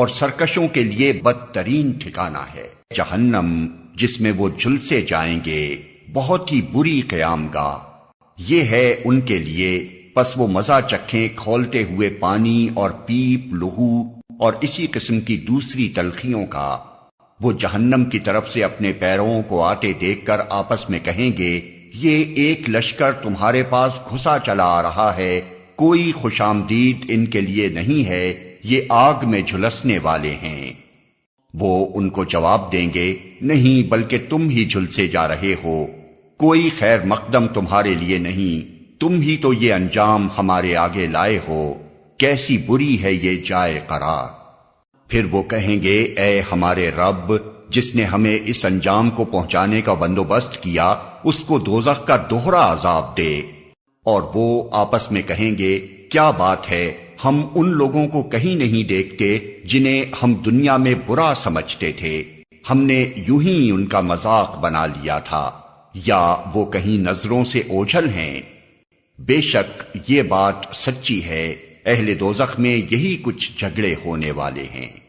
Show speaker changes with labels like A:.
A: اور سرکشوں کے لیے بدترین ٹھکانہ ہے جہنم، جس میں وہ جھلسے جائیں گے، بہت ہی بری قیام گاہ یہ ہے ان کے لیے۔ پس وہ مزہ چکھیں کھولتے ہوئے پانی اور پیپ، لہو اور اسی قسم کی دوسری تلخیوں کا۔ وہ جہنم کی طرف سے اپنے پیروں کو آتے دیکھ کر آپس میں کہیں گے، یہ ایک لشکر تمہارے پاس گھسا چلا آ رہا ہے، کوئی خوش آمدید ان کے لیے نہیں ہے، یہ آگ میں جھلسنے والے ہیں۔ وہ ان کو جواب دیں گے، نہیں بلکہ تم ہی جھلسے جا رہے ہو، کوئی خیر مقدم تمہارے لیے نہیں، تم ہی تو یہ انجام ہمارے آگے لائے ہو، کیسی بری ہے یہ جائے قرار۔ پھر وہ کہیں گے، اے ہمارے رب، جس نے ہمیں اس انجام کو پہنچانے کا بندوبست کیا، اس کو دوزخ کا دوہرا عذاب دے۔ اور وہ آپس میں کہیں گے، کیا بات ہے، ہم ان لوگوں کو کہیں نہیں دیکھتے جنہیں ہم دنیا میں برا سمجھتے تھے، ہم نے یوں ہی ان کا مذاق بنا لیا تھا، یا وہ کہیں نظروں سے اوجھل ہیں۔ بے شک یہ بات سچی ہے، اہل دوزخ میں یہی کچھ جھگڑے ہونے والے ہیں۔